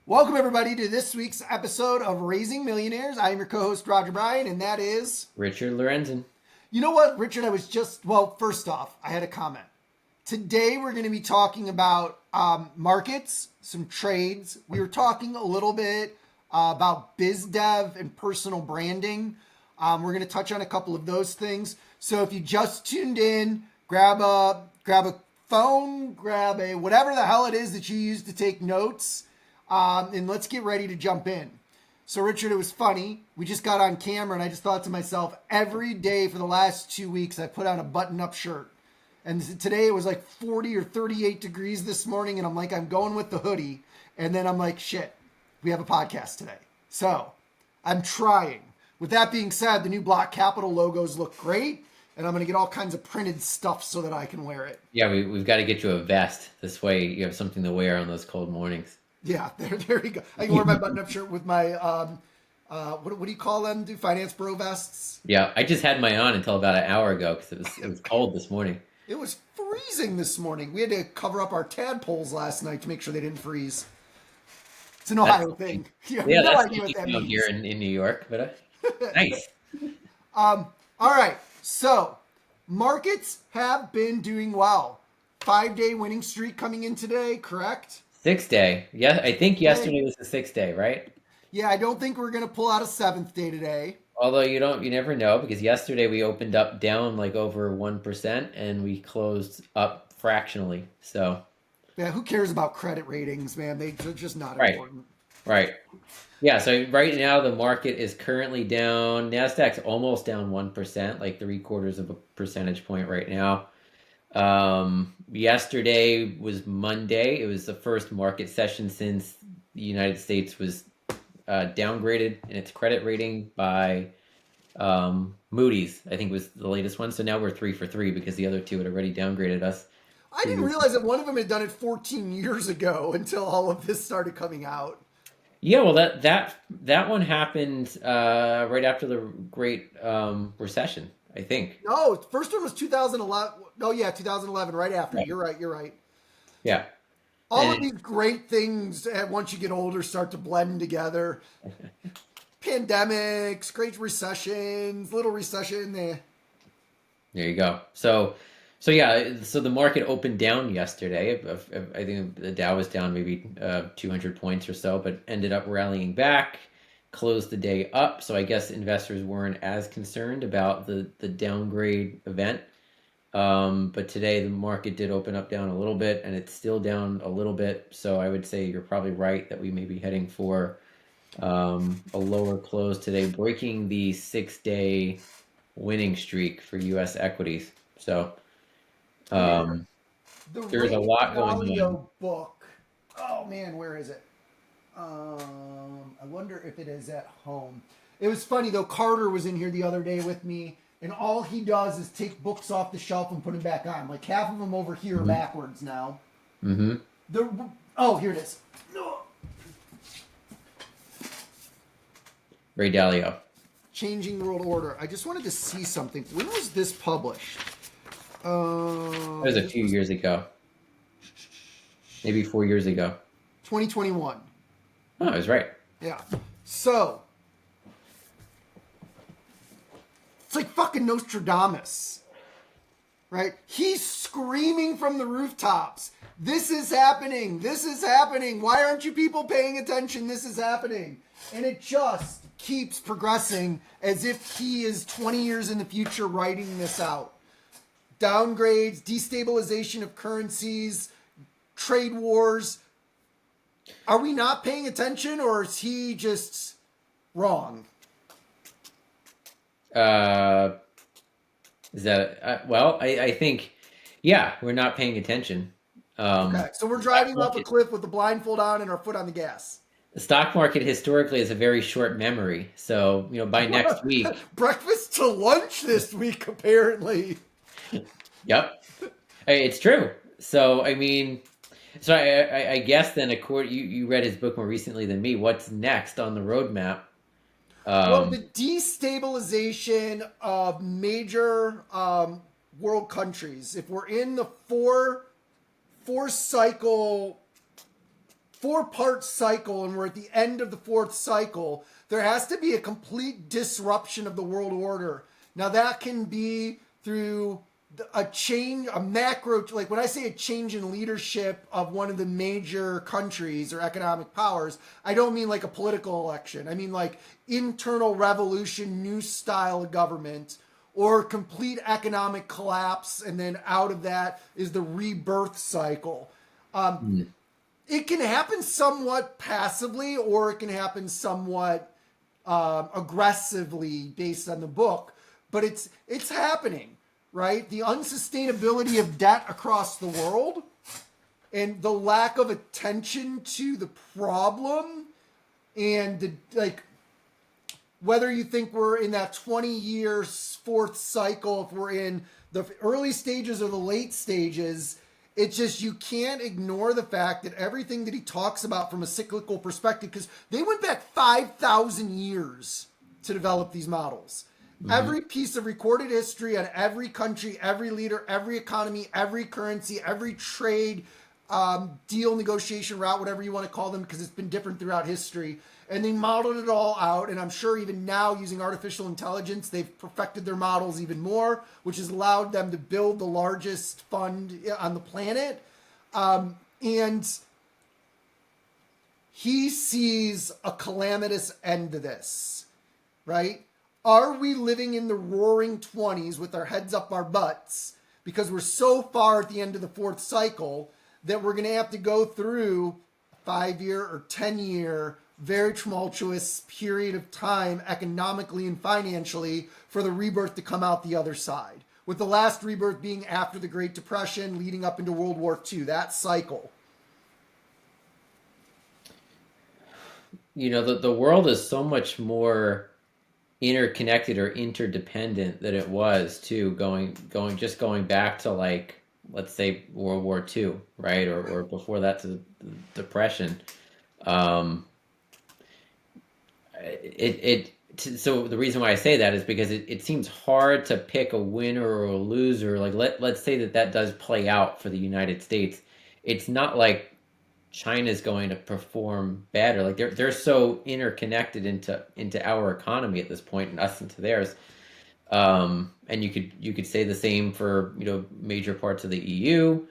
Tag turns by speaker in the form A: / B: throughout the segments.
A: Welcome, everybody, to this week's episode of Raising Millionaires. I am your co-host, Roger Bryan, and that is...
B: Richard Lorenzen.
A: You know what, Richard? First off, I had a comment. Today, we're going to be talking about markets, some trades. We were talking a little bit about biz dev and personal branding. We're going to touch on a couple of those things. So if you just tuned in, grab a phone, grab a whatever the hell it is that you use to take notes, and let's get ready to jump in. So Richard, it was funny. We just got on camera and I just thought to myself, every day for the last 2 weeks, I put on a button-up shirt. And today it was like 40 or 38 degrees this morning. And I'm like, I'm going with the hoodie. And then I'm like, shit, we have a podcast today. So I'm trying. With that being said, the new Block Capital logos look great. And I'm going to get all kinds of printed stuff so that I can wear it.
B: Yeah, we've got to get you a vest. This way you have something to wear on those cold mornings.
A: Yeah, there you go. I can wear my button-up shirt with my, what do you call them? Do Finance Bro vests?
B: Yeah, I just had mine on until about an hour ago because it was cold this morning.
A: It was freezing this morning. We had to cover up our tadpoles last night to make sure they didn't freeze. It's an Ohio thing.
B: Yeah, no that's idea what that means. Here in New York, but nice.
A: All right, so markets have been doing well. 5-day winning streak coming in today, correct?
B: 6th day. Yeah, I think yesterday was the 6th day, right?
A: Yeah, I don't think we're going to pull out a 7th day today.
B: Although you never know, because yesterday we opened up down like over 1% and we closed up fractionally. So
A: yeah, who cares about credit ratings, man? They're just not important.
B: Right. Yeah, so right now the market is currently down. NASDAQ's almost down 1%, like 3/4 of a percentage point right now. Yesterday was Monday. It was the first market session since the United States was downgraded in its credit rating by Moody's. I think was the latest one. So now we're 3 for 3 because the other two had already downgraded us.
A: I didn't realize that one of them had done it 14 years ago until all of this started coming out.
B: Yeah, well, that one happened right after the Great Recession, I think.
A: No, first one was 2011. Oh yeah, 2011, right after. Right. You're right.
B: Yeah.
A: All of these great things, once you get older, start to blend together. Pandemics, great recessions, little recession. There
B: you go. So the market opened down yesterday. I think the Dow was down maybe 200 points or so, but ended up rallying back, closed the day up. So I guess investors weren't as concerned about the downgrade event. But today the market did open up down a little bit, and it's still down a little bit. So I would say you're probably right that we may be heading for a lower close today, breaking the 6-day winning streak for U.S. equities. So there's a lot going on.
A: Book. Oh man, where is it? I wonder if it is at home. It was funny though. Carter was in here the other day with me. And all he does is take books off the shelf and put them back on. Like half of them over here are backwards now.
B: Mm-hmm.
A: Here it is.
B: Ray Dalio.
A: Changing World Order. I just wanted to see something. When was this published?
B: That was a few years ago. Maybe 4 years ago.
A: 2021.
B: Oh, I was right.
A: Yeah. So... it's like fucking Nostradamus, right? He's screaming from the rooftops. This is happening. This is happening. Why aren't you people paying attention? This is happening. And it just keeps progressing as if he is 20 years in the future writing this out. Downgrades, destabilization of currencies, trade wars. Are we not paying attention, or is he just wrong?
B: Is that well? I think, yeah, we're not paying attention.
A: Okay, so we're driving off a cliff with the blindfold on and our foot on the gas.
B: The stock market historically has a very short memory, so by next week,
A: breakfast to lunch this week apparently.
B: Yep, it's true. So I guess then, you read his book more recently than me. What's next on the roadmap?
A: Well, the destabilization of major world countries. If we're in the four cycle 4-part cycle and we're at the end of the 4th cycle, there has to be a complete disruption of the world order. Now that can be through a change, a macro, like when I say a change in leadership of one of the major countries or economic powers, I don't mean like a political election. I mean like internal revolution, new style of government, or complete economic collapse. And then out of that is the rebirth cycle. It can happen somewhat passively, or it can happen somewhat aggressively based on the book, but it's happening. Right? The unsustainability of debt across the world and the lack of attention to the problem and the, like, whether you think we're in that 20-year 4th cycle, if we're in the early stages or the late stages, it's just, you can't ignore the fact that everything that he talks about from a cyclical perspective, because they went back 5,000 years to develop these models. Every piece of recorded history on every country, every leader, every economy, every currency, every trade, deal, negotiation route, whatever you want to call them, because it's been different throughout history. And they modeled it all out. And I'm sure even now, using artificial intelligence, they've perfected their models even more, which has allowed them to build the largest fund on the planet. And he sees a calamitous end to this, right? Are we living in the roaring 20s with our heads up our butts because we're so far at the end of the 4th cycle that we're going to have to go through a 5-year or 10-year very tumultuous period of time economically and financially for the rebirth to come out the other side, with the last rebirth being after the Great Depression leading up into World War II, that cycle?
B: You know, the world is so much more interconnected or interdependent than it was too, going back to, like, let's say World War II, right, or before that to the Depression. So the reason why I say that is because it seems hard to pick a winner or a loser. Like, let's say that does play out for the United States. It's not like China's going to perform better. Like, they're so interconnected into our economy at this point, and us into theirs. And you could say the same for, you know, major parts of the EU,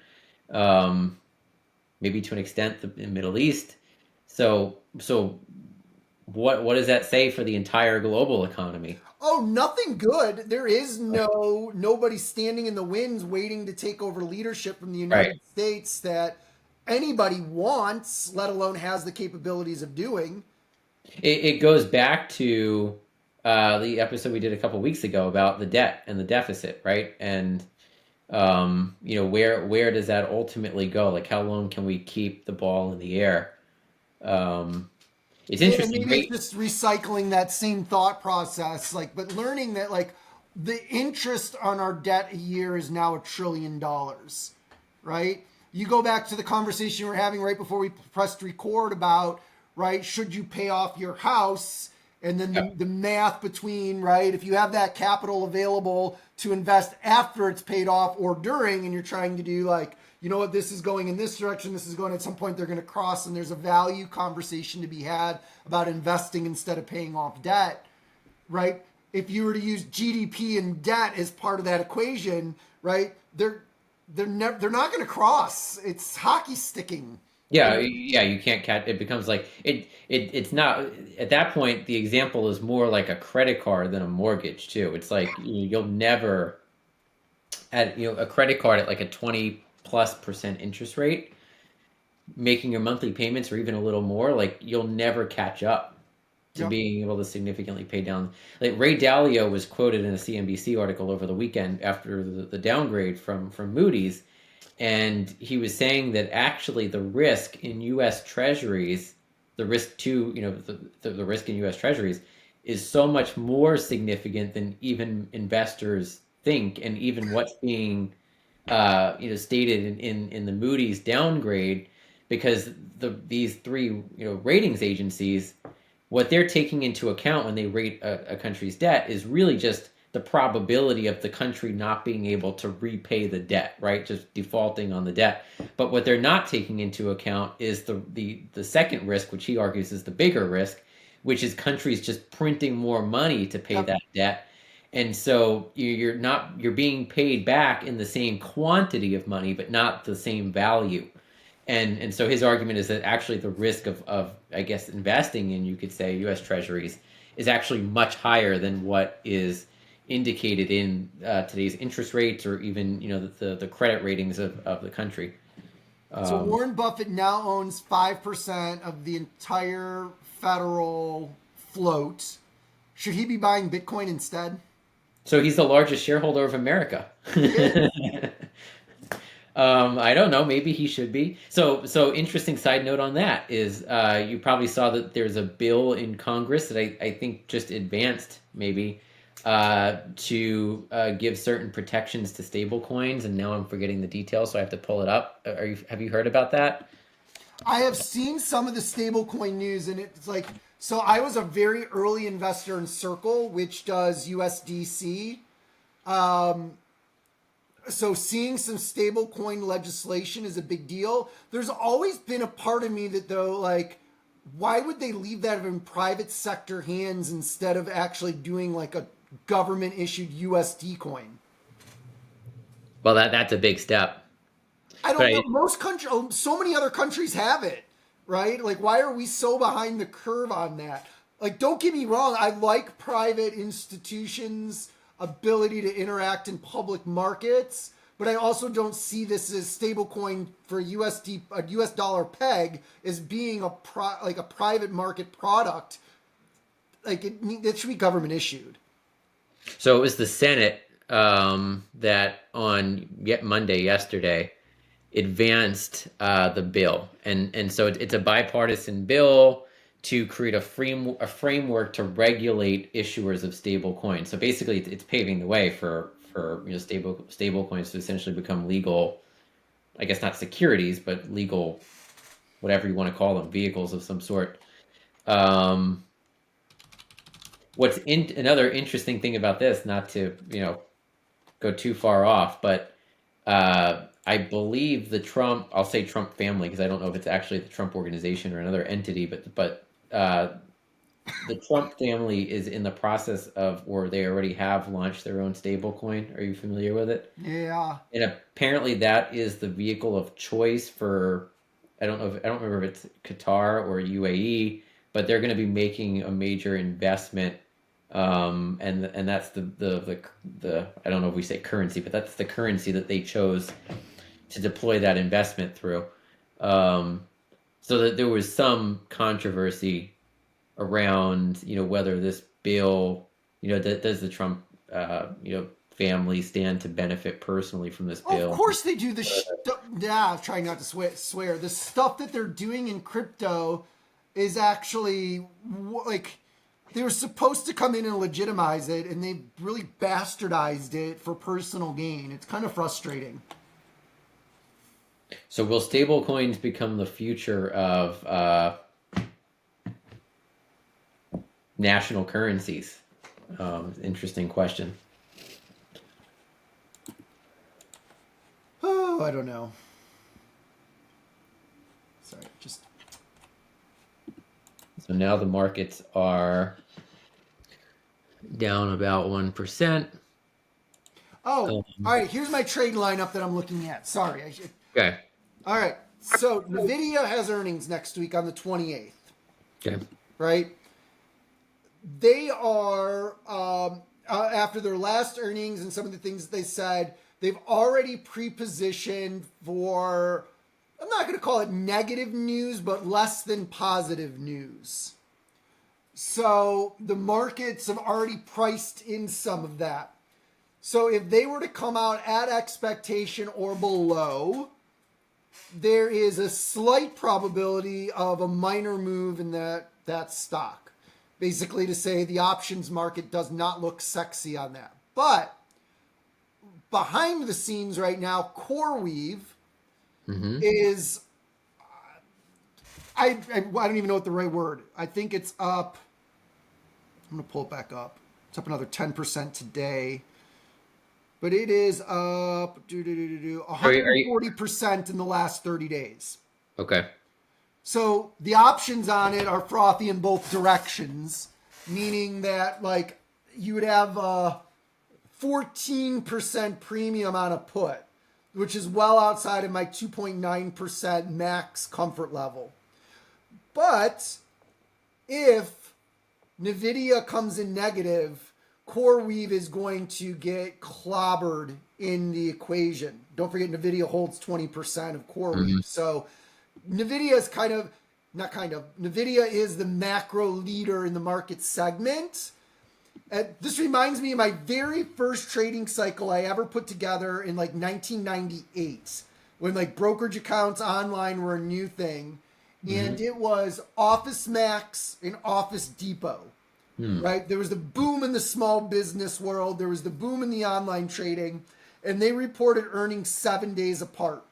B: maybe to an extent the Middle East. So what does that say for the entire global economy?
A: Oh, nothing good. There is nobody standing in the winds waiting to take over leadership from the
B: Right.
A: United States that anybody wants, let alone has the capabilities of doing.
B: It goes back to the episode we did a couple weeks ago about the debt and the deficit, right? And you know, where does that ultimately go? Like, how long can we keep the ball in the air? It's
A: And
B: interesting.
A: maybe it's just recycling that same thought process, like, but learning that, like, the interest on our debt a year is now $1 trillion, right? You go back to the conversation we were having right before we pressed record about, right, should you pay off your house? And then the math between, right, if you have that capital available to invest after it's paid off or during, and you're trying to do, like, you know what, this is going in this direction, this is going, at some point they're going to cross, and there's a value conversation to be had about investing instead of paying off debt, right? If you were to use GDP and debt as part of that equation, right, they're not going to cross. It's hockey sticking.
B: Yeah, you can't catch. It becomes like it's not at that point. The example is more like a credit card than a mortgage too. It's like you'll never at, you know, a credit card at like a 20+% interest rate, making your monthly payments or even a little more, like, you'll never catch up to
A: Yep.
B: being able to significantly pay down. Like, Ray Dalio was quoted in a CNBC article over the weekend after the downgrade from Moody's, and he was saying that actually the risk in U.S. Treasuries, the risk to, you know, the risk in U.S. Treasuries is so much more significant than even investors think, and even what's being you know, stated in the Moody's downgrade, because these three, you know, ratings agencies, what they're taking into account when they rate a country's debt is really just the probability of the country not being able to repay the debt, right? Just defaulting on the debt. But what they're not taking into account is the second risk, which he argues is the bigger risk, which is countries just printing more money to pay
A: Yep.
B: that debt. And so you're being paid back in the same quantity of money, but not the same value. And so his argument is that actually the risk of I guess investing in, you could say, U.S. Treasuries is actually much higher than what is indicated in today's interest rates, or even the credit ratings of the country.
A: So
B: Um,
A: Warren Buffett now owns 5% of the entire federal float. Should he be buying Bitcoin instead?
B: so he's the largest shareholder of America.
A: He is.
B: I don't know. Maybe he should be. So interesting side note on that is you probably saw that there's a bill in Congress that I think just advanced maybe to give certain protections to stable coins, and now I'm forgetting the details, so I have to pull it up. Have you heard about that?
A: I have seen some of the stablecoin news, and it's like, so I was a very early investor in Circle, which does USDC. So seeing some stablecoin legislation is a big deal. There's always been a part of me that, though, like, why would they leave that in private sector hands instead of actually doing like a government issued USD coin?
B: Well, that's a big step.
A: I
B: But
A: don't know. Most countries, so many other countries have it, right? Like, why are we so behind the curve on that? Like, don't get me wrong. I like private institutions' ability to interact in public markets, but I also don't see this as stablecoin for USD, a US dollar peg, as being like a private market product. Like, it should be government issued.
B: so it was the Senate that on yet Monday yesterday advanced the bill, and so it's a bipartisan bill to create a framework to regulate issuers of stable coins. So basically, it's paving the way for stable coins to essentially become legal. I guess not securities, but legal, whatever you want to call them, vehicles of some sort. Um, Another interesting thing about this, not to go too far off, but I believe I'll say Trump family because I don't know if it's actually the Trump organization or another entity, but the Trump family is in the process of, or they already have launched their own stable coin. Are you familiar with it?
A: Yeah.
B: And apparently that is the vehicle of choice for, I don't remember if it's Qatar or UAE, but they're going to be making a major investment. And that's the I don't know if we say currency, but that's the currency that they chose to deploy that investment through. Um, so that there was some controversy around, whether this bill, does the Trump, family stand to benefit personally from this
A: Of
B: bill?
A: course they do the yeah, I'm trying not to swear. The stuff that they're doing in crypto is actually like they were supposed to come in and legitimize it, and they really bastardized it for personal gain. It's kind of frustrating.
B: So will stable coins become the future of national currencies? Interesting question.
A: Oh, I don't know. Sorry, just
B: So now the markets are down about 1%.
A: oh, all
B: Um,
A: right. Here's my trade lineup that I'm looking at. Sorry, I should.
B: okay.
A: All right. So Nvidia has earnings next week on the 28th.
B: Okay.
A: Right? They are after their last earnings and some of the things they said, they've already pre-positioned for, I'm not going to call it negative news, but less than positive news. So the markets have already priced in some of that. So if they were to come out at expectation or below, there is a slight probability of a minor move in that stock. Basically to say the options market does not look sexy on that. But behind the scenes right now, CoreWeave
B: Mm-hmm.
A: is, I don't even know what the right word. I think it's up. I'm going to pull it back up. It's up another 10% today. But it is up 140% in the last 30 days.
B: Okay.
A: So the options on it are frothy in both directions, meaning that like you would have a 14% premium on a put, which is well outside of my 2.9% max comfort level. But if NVIDIA comes in negative, CoreWeave is going to get clobbered in the equation. Don't forget, NVIDIA holds 20% of CoreWeave. So NVIDIA is NVIDIA is the macro leader in the market segment. This reminds me of my very first trading cycle I ever put together in like 1998, when like brokerage accounts online were a new thing. And it was Office Max and Office Depot, right? There was the boom in the small business world. There was the boom in the online trading, and they reported earnings 7 days apart.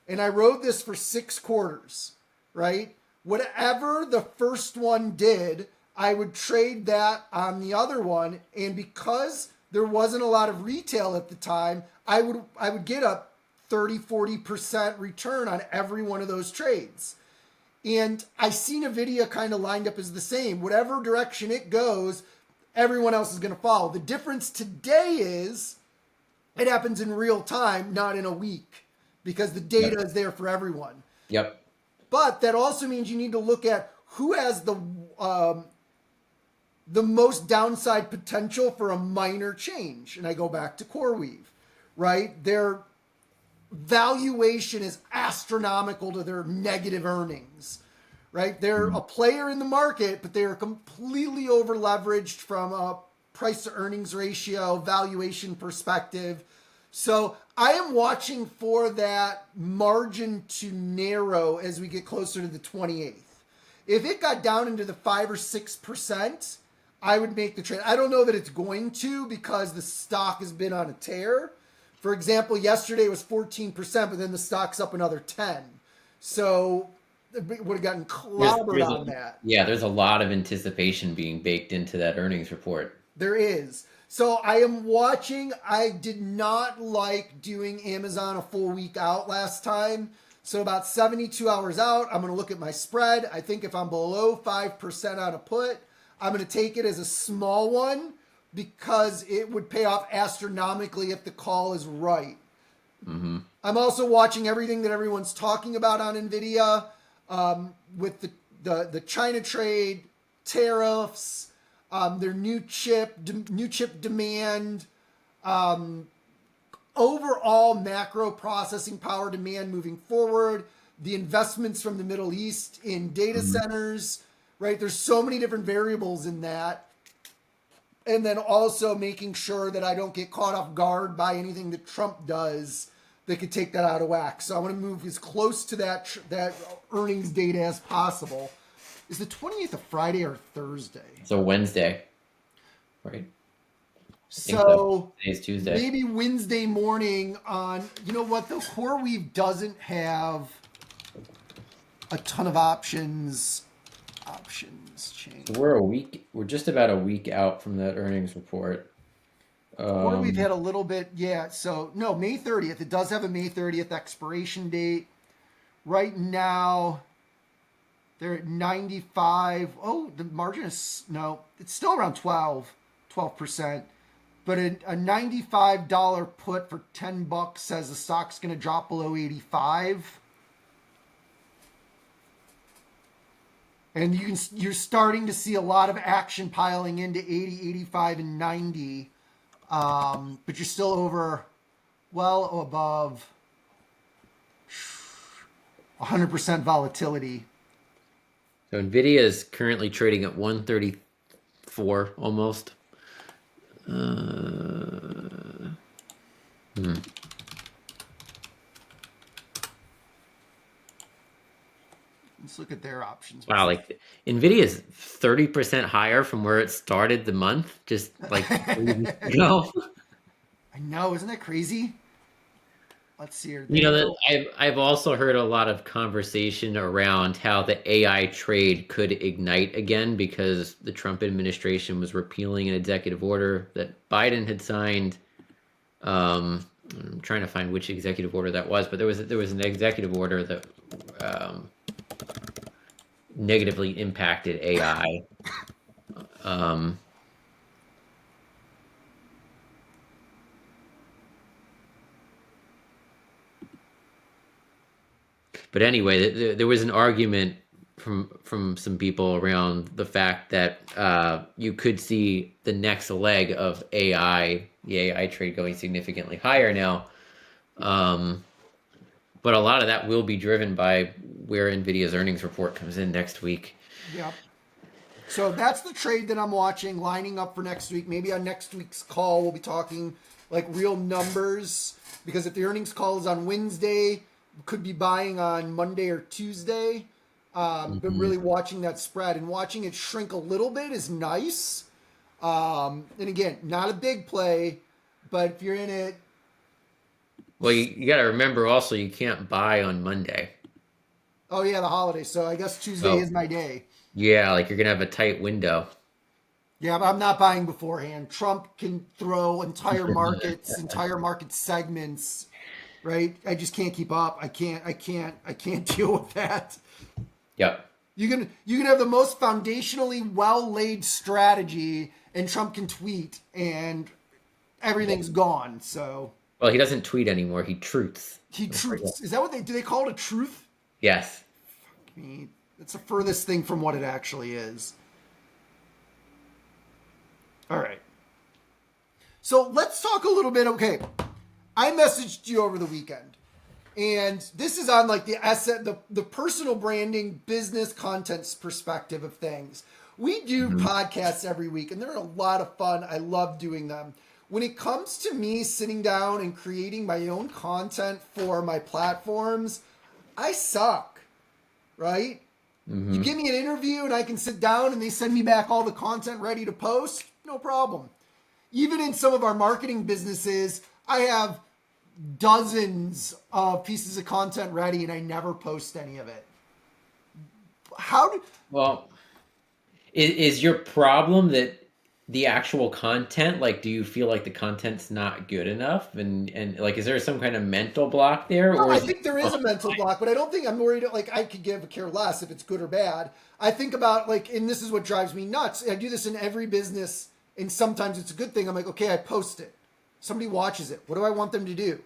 A: And I rode this for 6 quarters, right? Whatever the first one did, I would trade that on the other one. And because there wasn't a lot of retail at the time, I would get a 30-40% return on every one of those trades. And I seen NVIDIA kind of lined up as the same. Whatever direction it goes, everyone else is going to follow. The difference today is it happens in real time, not in a week, because the data is there for everyone.
B: Yep.
A: But that also means you need to look at who has the most downside potential for a minor change. And I go back to CoreWeave, right? Their valuation is astronomical to their negative earnings, right? They're a player in the market, but they are completely over leveraged from a price to earnings ratio, valuation perspective. So I am watching for that margin to narrow as we get closer to the 28th. If it got down into the 5 or 6%, I would make the trade. I don't know that it's going to, because the stock has been on a tear. For example, yesterday it was 14%, but then the stock's up another 10. So it would have gotten clobbered on that.
B: Yeah, there's a lot of anticipation being baked into that earnings report.
A: There is. So I am watching. I did not like doing Amazon a full week out last time. So about 72 hours out, I'm going to look at my spread. I think if I'm below 5% on a put, I'm going to take it as a small one, because it would pay off astronomically if the call is right. I'm also watching everything that everyone's talking about on NVIDIA, with the China trade, tariffs, their new chip demand, overall macro processing power demand moving forward, the investments from the Middle East in data centers, right? There's so many different variables in that. And then also making sure that I don't get caught off guard by anything that Trump does that could take that out of whack. So I want to move as close to that earnings data as possible. Is the 20th a Friday or Thursday?
B: It's a Wednesday, right?
A: So
B: today's Tuesday.
A: Maybe Wednesday morning on, you know what, though? CoreWeave doesn't have a ton of options change.
B: We're just about a week out from that earnings report.
A: CoreWeave had a little bit, yeah. So no, May 30th. It does have a May 30th expiration date. Right now, they're at 95. Oh, the margin is, no, it's still around 12%. But a $95 put for $10 says the stock's going to drop below 85. And you're starting to see a lot of action piling into 80, 85, and 90. But you're still well above 100% volatility.
B: So NVIDIA is currently trading at 134 almost.
A: Let's look at their options.
B: Wow, like NVIDIA is 30% higher from where it started the month, just like 3 weeks ago.
A: I know, isn't that crazy? Let's see here.
B: You
A: They
B: know that
A: go.
B: I've also heard a lot of conversation around how the AI trade could ignite again because the Trump administration was repealing an executive order that Biden had signed. I'm trying to find which executive order that was, but there was an executive order that um, negatively impacted AI. Um, but anyway, there was an argument from some people around the fact that you could see the next leg of AI, the AI trade going significantly higher now. Um, but a lot of that will be driven by where Nvidia's earnings report comes in next week.
A: Yep. So that's the trade that I'm watching, lining up for next week. Maybe on next week's call, we'll be talking like real numbers because if the earnings call is on Wednesday, could be buying on Monday or Tuesday. But
B: Hmm.
A: really watching that spread and watching it shrink a little bit is nice. And again, not a big play, but if you're in it,
B: Well, you got to remember also you can't buy on Monday.
A: oh yeah, the holiday. So I guess Tuesday
B: So
A: is my day.
B: yeah, like you're gonna have a tight window.
A: Yeah, but I'm not buying beforehand. Trump can throw entire market segments, right? I just can't keep up. I can't deal with that.
B: Yep.
A: You can have the most foundationally well laid strategy, and Trump can tweet, and everything's gone. So
B: Well, he doesn't tweet anymore. He truths.
A: he
B: Don't forget.
A: truths. Is that what they do? They call it a truth?
B: Yes.
A: I mean, it's the furthest thing from what it actually is. All right. So let's talk a little bit. Okay, I messaged you over the weekend, and this is on like the asset, the personal branding, business contents perspective of things. We do
B: Hmm.
A: podcasts every week, and they're a lot of fun. I love doing them. When it comes to me sitting down and creating my own content for my platforms, I suck, right? You
B: Hmm.
A: give me an interview and I can sit down and they send me back all the content ready to post, no problem. Even in some of our marketing businesses, I have dozens of pieces of content ready and I never post any of it. How do
B: Well, is your problem that the actual content, like, do you feel like the content's not good enough? And like, is there some kind of mental block there,
A: No,
B: or
A: I
B: is it
A: think there is a mental block, but I don't think I'm worried. Like I could give a care less if it's good or bad. I think about like, and this is what drives me nuts. I do this in every business, and sometimes it's a good thing. I'm like, okay, I post it. Somebody watches it. What do I want them to do?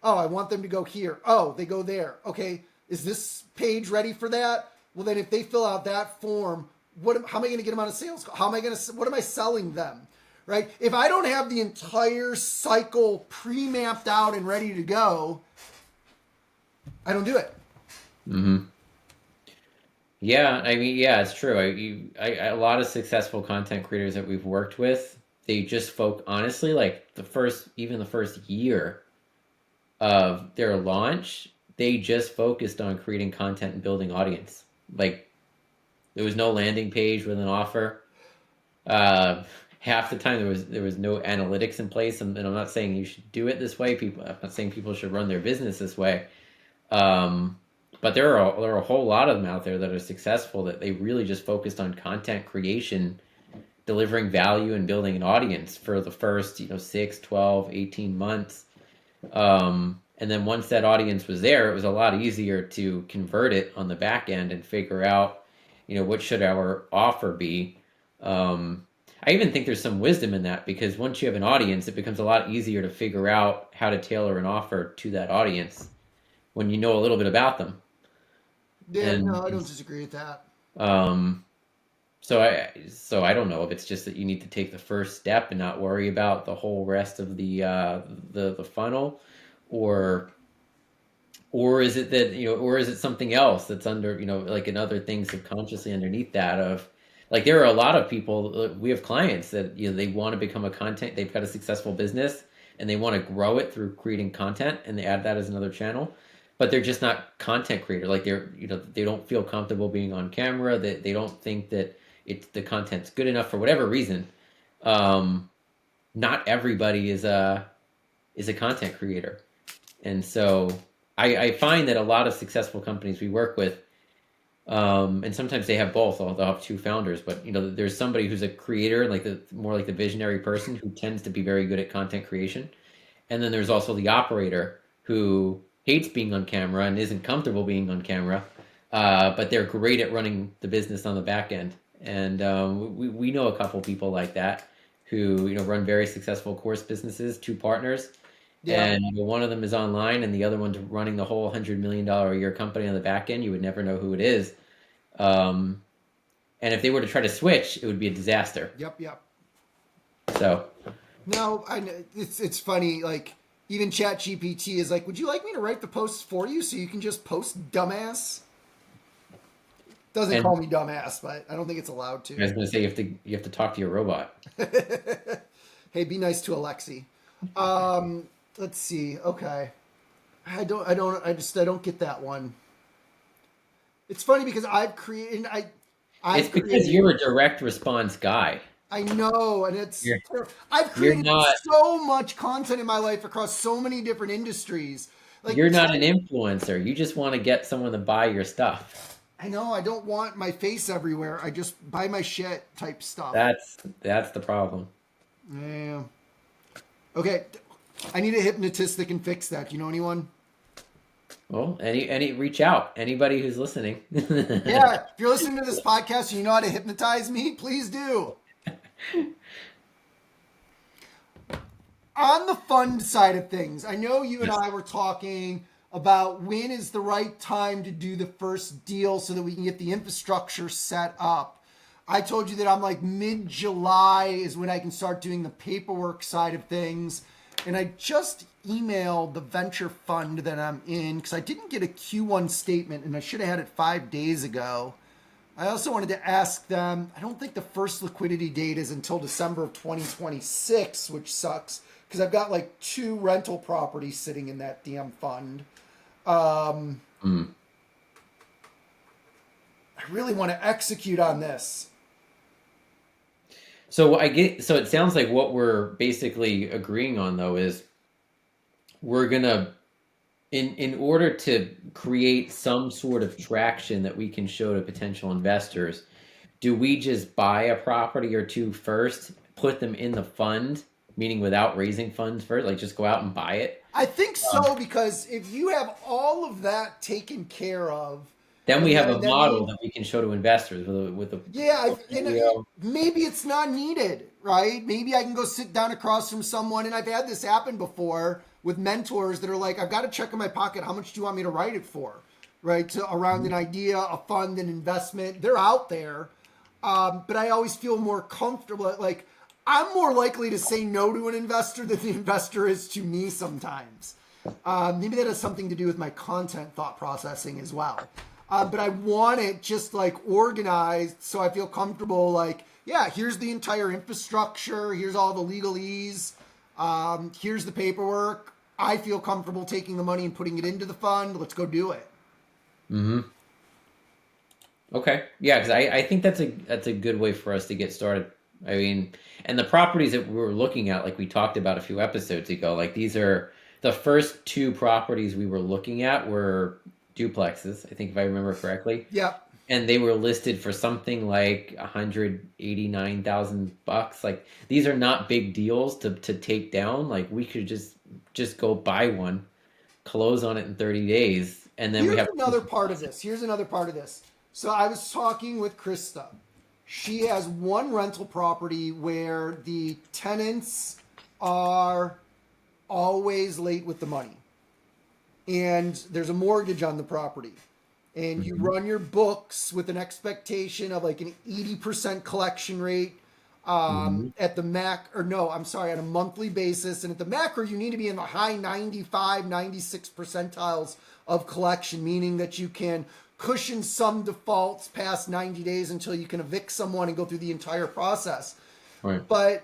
A: Oh, I want them to go here. Oh, they go there. Okay, is this page ready for that? Well, then if they fill out that form, how am I going to get them on a sales call? How am I going to? What am I selling them? Right? If I don't have the entire cycle pre-mapped out and ready to go, I don't do it.
B: hmm Yeah, I mean, yeah, it's true. A lot of successful content creators that we've worked with, they just honestly, like even the first year of their launch, they just focused on creating content and building audience. Like there was no landing page with an offer. Uh, Half the time there was no analytics in place, and I'm not saying you should do it this way. I'm not saying people should run their business this way. Um, but there are a whole lot of them out there that are successful that they really just focused on content creation, delivering value and building an audience for the first 6, 12, 18 months. And then once that audience was there, it was a lot easier to convert it on the back end and figure out, what should our offer be. I even think there's some wisdom in that because once you have an audience, it becomes a lot easier to figure out how to tailor an offer to that audience when you know a little bit about them.
A: Yeah,
B: And,
A: no, I don't disagree with that.
B: um, so I don't know if it's just that you need to take the first step and not worry about the whole rest of the funnel, or is it that or is it something else that's under like in other things subconsciously underneath that of like there are a lot of people we have clients that they want to become a content, they've got a successful business and they want to grow it through creating content and they add that as another channel, but they're just not content creator, like they don't feel comfortable being on camera, that they don't think that the content's good enough for whatever reason. um Not everybody is a content creator. And so I find that a lot of successful companies we work with, and sometimes they have both. They'll have two founders, but there's somebody who's a creator, like the more like the visionary person who tends to be very good at content creation. And then there's also the operator who hates being on camera and isn't comfortable being on camera, but they're great at running the business on the back end. And we know a couple people like that who run very successful course businesses, two partners,
A: Yeah.
B: and one of them is online and the other one's running the whole $100 million a year company on the back end. You would never know who it is. Um, and if they were to try to switch, it would be a disaster.
A: Yep. Yep.
B: So
A: No, it's funny. Like even Chat GPT is like, would you like me to write the posts for you so you can just post dumbass? Doesn't
B: and
A: call me dumbass, but I don't think it's allowed
B: I was
A: to.
B: going to say you have to talk to your robot.
A: Hey, be nice to Alexi. Let's see. Okay. I don't get that one. It's funny because I've
B: It's because
A: created,
B: you're a direct response guy.
A: I know, and
B: You're
A: I've
B: you're
A: created
B: not
A: so much content in my life across so many different industries. Like
B: you're not an influencer. You just want to get someone to buy your stuff.
A: I know I don't want my face everywhere. I just buy my shit type stuff.
B: That's the problem.
A: Yeah. Okay. I need a hypnotist that can fix that. Do you know anyone?
B: Well, any reach out. Anybody who's listening.
A: Yeah. If you're listening to this podcast and you know how to hypnotize me, please do. On the fund side of things, I know you and
B: Yes.
A: I were talking about when is the right time to do the first deal so that we can get the infrastructure set up. I told you that I'm like mid-July is when I can start doing the paperwork side of things. And I just emailed the venture fund that I'm in because I didn't get a Q1 statement and I should have had it 5 days ago. I also wanted to ask them, I don't think the first liquidity date is until December of 2026, which sucks because I've got like 2 rental properties sitting in that damn fund. Um,
B: Mm.
A: I really want to execute on this.
B: So it sounds like what we're basically agreeing on though is we're gonna in order to create some sort of traction that we can show to potential investors, do we just buy a property or two first, put them in the fund, meaning without raising funds first, like just go out and buy it?
A: I think
B: Um,
A: so because if you have all of that taken care of,
B: then we
A: and
B: have a
A: then that
B: model
A: means
B: that we can show to investors with a
A: yeah,
B: portfolio.
A: maybe it's not needed, right? Maybe I can go sit down across from someone, and I've had this happen before with mentors that are like, I've got to check in my pocket. How much do you want me to write it for? Right? To, around an idea, a fund, an investment. They're out there. But I always feel more comfortable. Like, I'm more likely to say no to an investor than the investor is to me sometimes. Maybe that has something to do with my content thought processing as well. But I want it just like organized so I feel comfortable. Like, yeah, here's the entire infrastructure. Here's all the legalese. Here's the paperwork. I feel comfortable taking the money and putting it into the fund. Let's go do it.
B: Hmm. Okay. Yeah, because I think that's a good way for us to get started. I mean, and the properties that we were looking at, like we talked about a few episodes ago, like these are the first two properties we were looking at were duplexes, I think if I remember correctly.
A: Yep.
B: And they were listed for something like $189,000. Like these are not big deals to take down. Like we could just go buy one, close on it in 30 days, and then we
A: Here's
B: have
A: another part of this. Here's another part of this. So I was talking with Krista. She has one rental property where the tenants are always late with the money. And there's a mortgage on the property. And you
B: Mhm.
A: run your books with an expectation of like an 80% collection rate
B: Mhm.
A: at the mac, or no, I'm sorry, on a monthly basis. And at the macro, you need to be in the high 95, 96 percentiles of collection, meaning that you can cushion some defaults past 90 days until you can evict someone and go through the entire process.
B: Right.
A: But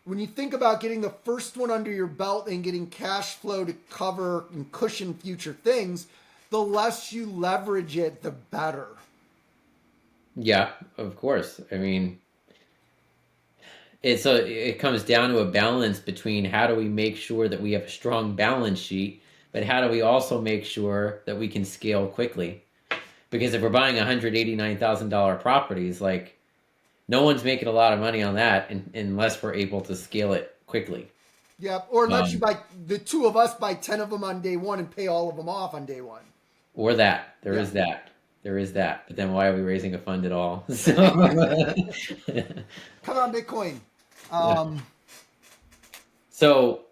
A: when you think about getting the first one under your belt and getting cash flow to cover and cushion future things, the less you leverage it, the better.
B: Yeah, of course. I mean, it comes down to a balance between how do we make sure that we have a strong balance sheet, but how do we also make sure that we can scale quickly? Because if we're buying $189,000 properties, like no one's making a lot of money on that unless we're able to scale it quickly.
A: Yep. Or unless you
B: Um,
A: buy the two of us buy 10 of them on day one and pay all of them off on day one.
B: or that. There
A: Yeah.
B: is that. There is that. But then why are we raising a fund at all? So,
A: Come on, Bitcoin.
B: yeah. So,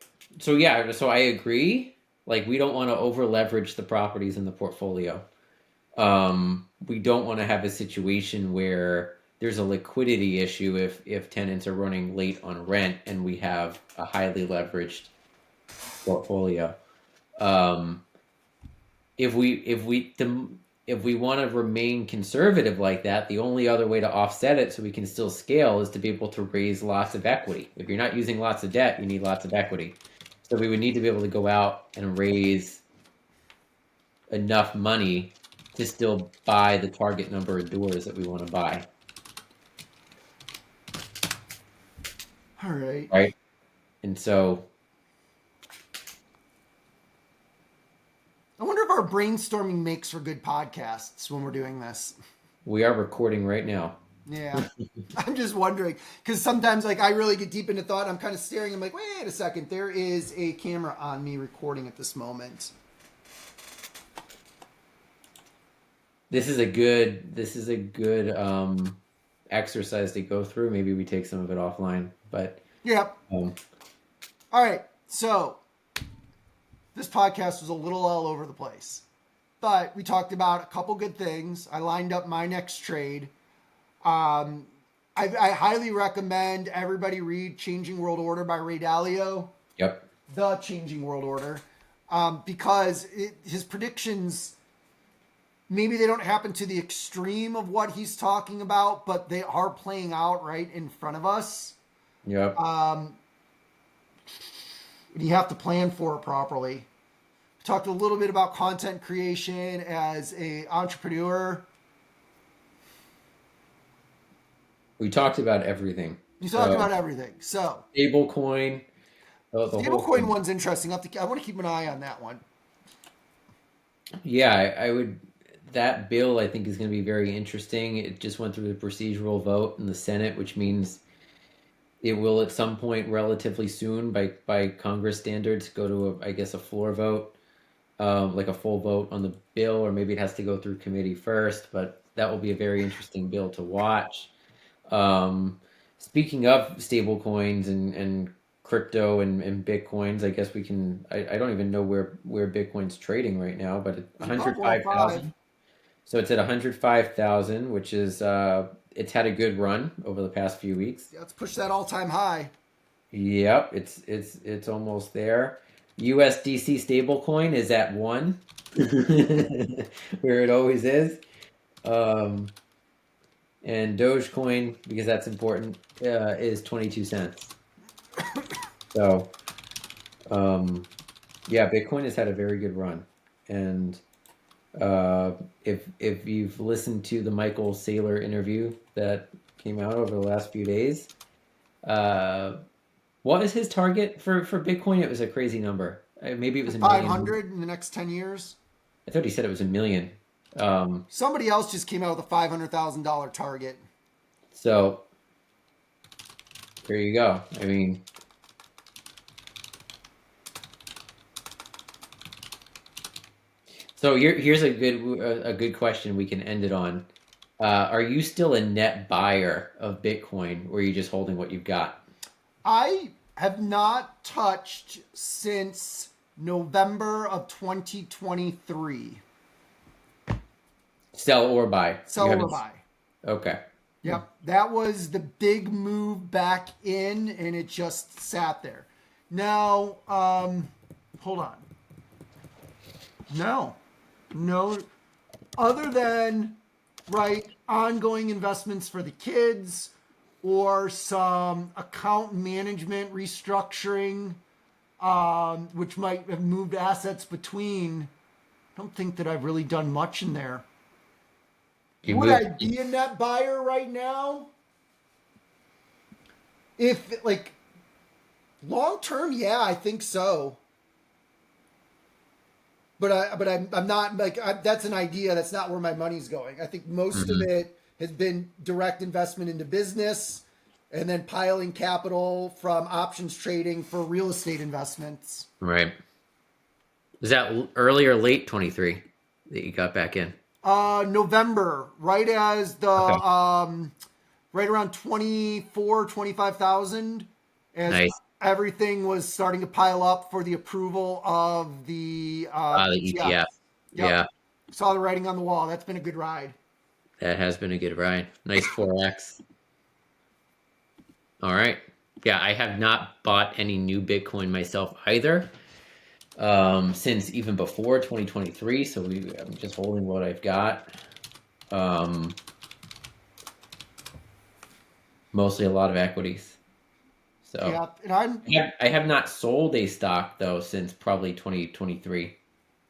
B: yeah, so I agree. Like we don't want to over leverage the properties in the portfolio. We don't want to have a situation where there's a liquidity issue if tenants are running late on rent and we have a highly leveraged portfolio. Um, if we want to remain conservative like that, the only other way to offset it so we can still scale is to be able to raise lots of equity. If you're not using lots of debt, you need lots of equity. So we would need to be able to go out and raise enough money to still buy the target number of doors that we want to buy.
A: All right.
B: Right. And so
A: I wonder if our brainstorming makes for good podcasts when we're doing this.
B: we are recording right now.
A: Yeah. I'm just wondering because sometimes like I really get deep into thought. I'm kind of staring. I'm like, wait a second. There is a camera on me recording at this moment.
B: This is a good exercise to go through. Maybe we take some of it offline, but
A: Yep. All right. So this podcast was a little all over the place, but we talked about a couple good things. I lined up my next trade. I highly recommend everybody read Changing World Order by Ray Dalio.
B: Yep.
A: The Changing World Order. Because his predictions, maybe they don't happen to the extreme of what he's talking about, but they are playing out right in front of us.
B: Yep.
A: You have to plan for it properly. We talked a little bit about content creation as an entrepreneur.
B: We talked about everything.
A: You talked about everything. So
B: Stablecoin. The whole
A: stablecoin
B: thing.
A: one's interesting. I want to keep an eye on that one.
B: Yeah, I would. That bill I think is going to be very interesting. It just went through the procedural vote in the Senate, which means it will at some point relatively soon by Congress standards go to I guess a floor vote, like a full vote on the bill, or maybe it has to go through committee first, but that will be a very interesting bill to watch. Speaking of stable coins and crypto and Bitcoins, I guess we can, I don't even know where Bitcoin's trading right now, but at
A: It's above 105.
B: 105,000. So it's at 105,000, which is it's had a good run over the past few weeks.
A: Let's push that all-time high.
B: Yep, it's almost there. USDC stablecoin is at 1, where it always is. And Dogecoin, because that's important, is 22 cents. So, yeah, Bitcoin has had a very good run. And if you've listened to the Michael Saylor interview that came out over the last few days, what was his target for Bitcoin? It was a crazy number. Maybe it was a million.
A: 500 in the next 10 years.
B: I thought he said it was a million.
A: Somebody else just came out with a $500,000 target.
B: So there you go. I mean, so here's a good question we can end it on. Are you still a net buyer of Bitcoin, or are you just holding what you've got?
A: I have not touched since November of 2023.
B: Sell or buy?
A: Sell or buy.
B: Okay.
A: Yep. That was the big move back in, and it just sat there. Now, hold on. No. Other than, right, ongoing investments for the kids or some account management restructuring, which might have moved assets between, I don't think that I've really done much in there. Would I be a net buyer right now? If, like, long term, yeah, I think so. I'm not like that's an idea. That's not where my money's going. I think most of
B: Hmm.
A: it has been direct investment into business, and then piling capital from options trading for real estate investments.
B: Right. Is that early or late 23 that you got back in?
A: November, right as the
B: Okay.
A: right around 25,000, as
B: Nice.
A: everything was starting to pile up for the approval of the
B: The
A: ETF.
B: ETF.
A: Yep,
B: Yeah,
A: saw the writing on the wall. That's been a good ride.
B: that has been a good ride. Nice 4x. All right. Yeah, I have not bought any new Bitcoin myself either. Since even before 2023. So I'm just holding what I've got. Um, Mostly a lot of equities. So
A: Yeah, and I'm
B: I have not sold a stock though since probably 2023,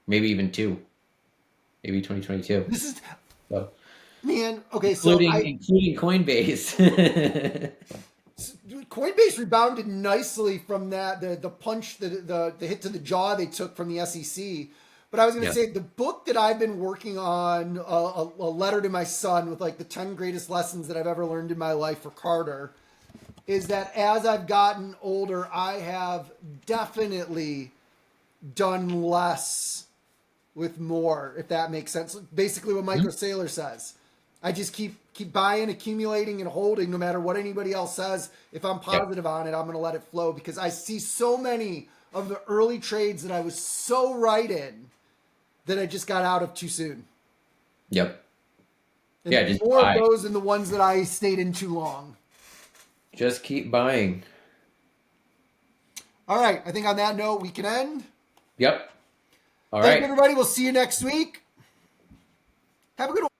B: maybe even maybe 2022.
A: this is
B: So
A: man. Okay, so
B: including Coinbase.
A: Coinbase rebounded nicely from that the punch the hit to the jaw they took from the SEC. But I was going to
B: Yeah.
A: say the book that I've been working on, a letter to my son with like the 10 greatest lessons that I've ever learned in my life for Carter, is that as I've gotten older, I have definitely done less with more, if that makes sense. Basically, what Micro
B: Mhm.
A: Saylor says. I just keep buying, accumulating, and holding, no matter what anybody else says. If I'm
B: Yep.
A: positive on it, I'm going to let it flow because I see so many of the early trades that I was so right in that I just got out of too soon,
B: Yep.
A: and
B: Yeah. Just
A: more of
B: buy.
A: those than the ones that I stayed in too long.
B: Just keep buying.
A: All right, I think on that note we can end.
B: Yep. All
A: Thank you,
B: right.
A: everybody. We'll see you next week. Have a good one.